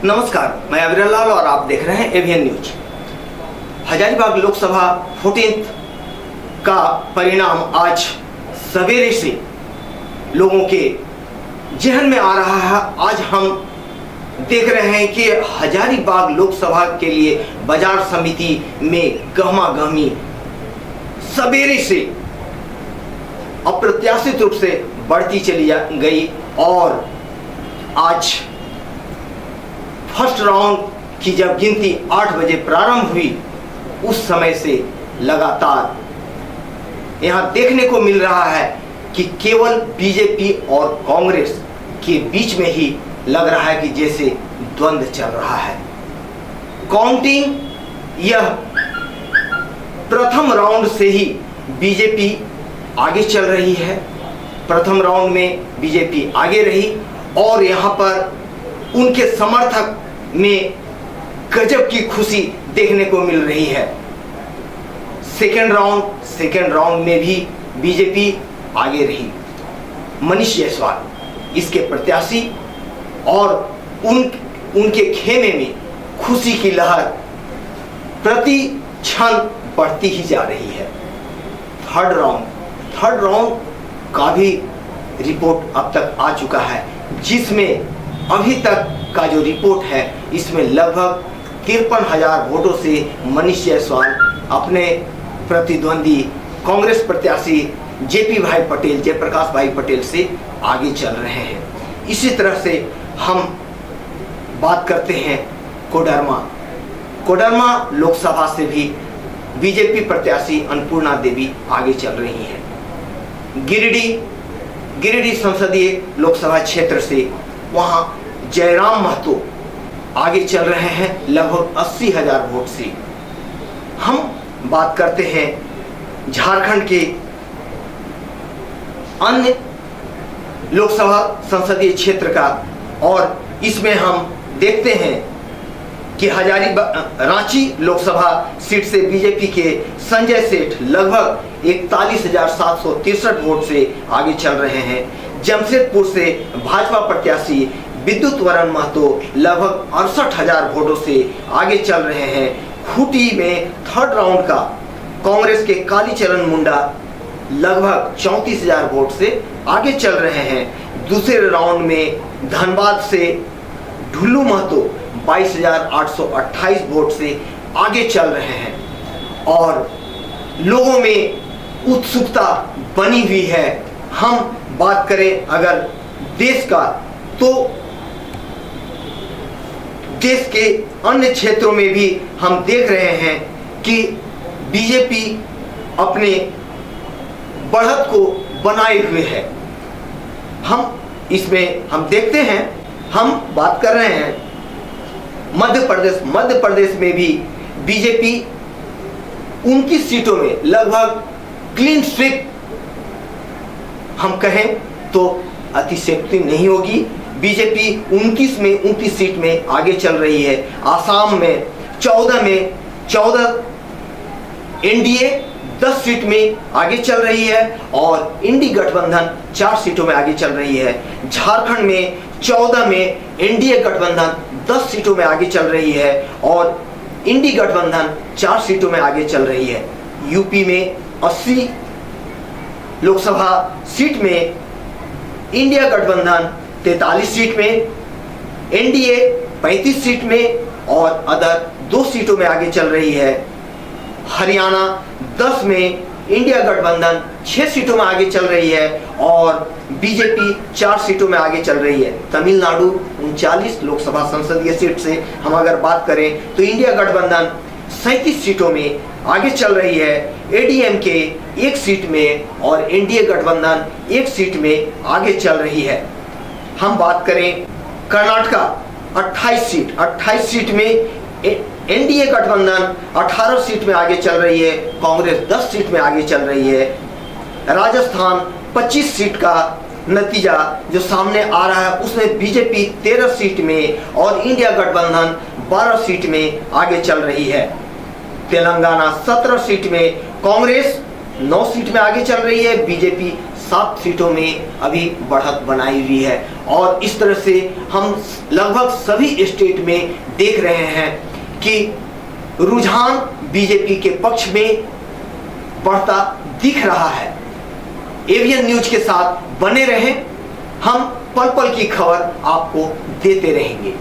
नमस्कार, मैं अविरल लाल और आप देख रहे हैं एवीएन न्यूज। हजारीबाग लोकसभा 14 का परिणाम आज सवेरे से लोगों के जहन में आ रहा है। आज हम देख रहे हैं कि हजारीबाग लोकसभा के लिए बाजार समिति में गहमा गहमी सवेरे से अप्रत्याशित रूप से बढ़ती चली गई और आज फर्स्ट राउंड की जब गिनती 8 बजे प्रारंभ हुई, उस समय से लगातार यहां देखने को मिल रहा है कि केवल बीजेपी और कांग्रेस के बीच में ही लग रहा है कि जैसे द्वंद्व चल रहा है। काउंटिंग यह प्रथम राउंड से ही बीजेपी आगे चल रही है। प्रथम राउंड में बीजेपी आगे रही और यहां पर उनके समर्थक में गजब की खुशी देखने को मिल रही है। सेकेंड राउंड में भी बीजेपी आगे रही। मनीष जायसवाल इसके प्रत्याशी और उनके खेमे में खुशी की लहर प्रति क्षण बढ़ती ही जा रही है। थर्ड राउंड का भी रिपोर्ट अब तक आ चुका है, जिसमें अभी तक का जो रिपोर्ट है इसमें लगभग 53,000 वोटों से मनीष जायसवाल अपने प्रतिद्वंदी कांग्रेस प्रत्याशी जयप्रकाश भाई पटेल से आगे चल रहे हैं। इसी तरह से हम बात करते हैं कोडरमा लोकसभा से भी बीजेपी प्रत्याशी अन्नपूर्णा देवी आगे चल रही हैं। गिरिडीह संसदीय लोकसभा क्षेत्र से वहां जयराम महतो आगे चल रहे हैं लगभग 80,000 वोट से। हम बात करते हैं झारखंड के अन्य लोकसभा संसदीय क्षेत्र का और इसमें हम देखते हैं कि रांची लोकसभा सीट से बीजेपी के संजय सेठ लगभग 41,763 वोट से आगे चल रहे हैं। जमशेदपुर से भाजपा प्रत्याशी विद्युत वरण महतो लगभग 68,000 वोटों से आगे चल रहे हैं। खूंटी में थर्ड राउंड का कांग्रेस के कालीचरण मुंडा लगभग 34,000 वोट से आगे चल रहे हैं। दूसरे राउंड में धनबाद से ढुल्लू महतो 22,828 वोट से आगे चल रहे हैं और लोगों में उत्सुकता बनी हुई है। हम बात करें अगर देश का, तो देश के अन्य क्षेत्रों में भी हम देख रहे हैं कि बीजेपी अपने बढ़त को बनाए हुए है। हम देखते हैं, हम बात कर रहे हैं मध्य प्रदेश में भी बीजेपी 29 सीटों में लगभग क्लीन स्वीप हम कहें तो अतिशयोक्ति नहीं होगी। बीजेपी 29 सीट में आगे चल रही है। आसाम में 14 एनडीए 10 सीट में आगे चल रही है और इंडी गठबंधन 4 सीटों में आगे चल रही है। झारखंड में 14 में एनडीए गठबंधन 10 सीटों में आगे चल रही है और इंडी गठबंधन 4 सीटों में आगे चल रही है। यूपी में 80 लोकसभा सीट में इंडिया गठबंधन 43 सीट में, एनडीए 35 सीट में और अदर 2 सीटों में आगे चल रही है। हरियाणा 10 में इंडिया गठबंधन 6 सीटों में आगे चल रही है और बीजेपी 4 सीटों में आगे चल रही है। तमिलनाडु 39 लोकसभा संसदीय सीट से हम अगर बात करें तो इंडिया गठबंधन 37 सीटों में आगे चल रही है। एडीएमके 1 सीट में और एनडीए गठबंधन 1 सीट में आगे चल रही है। हम बात करें कर्नाटका 28 सीट में एनडीए गठबंधन 18 सीट में आगे चल रही है, कांग्रेस 10 सीट में आगे चल रही है। राजस्थान 25 सीट का नतीजा जो सामने आ रहा है उसमें बीजेपी 13 सीट में और इंडिया गठबंधन 12 सीट में आगे चल रही है। तेलंगाना 17 सीट में, कांग्रेस 9 सीट में आगे चल रही है, बीजेपी 7 सीटों में अभी बढ़त बनाई हुई है। और इस तरह से हम लगभग सभी स्टेट में देख रहे हैं कि रुझान बीजेपी के पक्ष में बढ़ता दिख रहा है। एवीएन न्यूज के साथ बने रहें, हम पल पल की खबर आपको देते रहेंगे।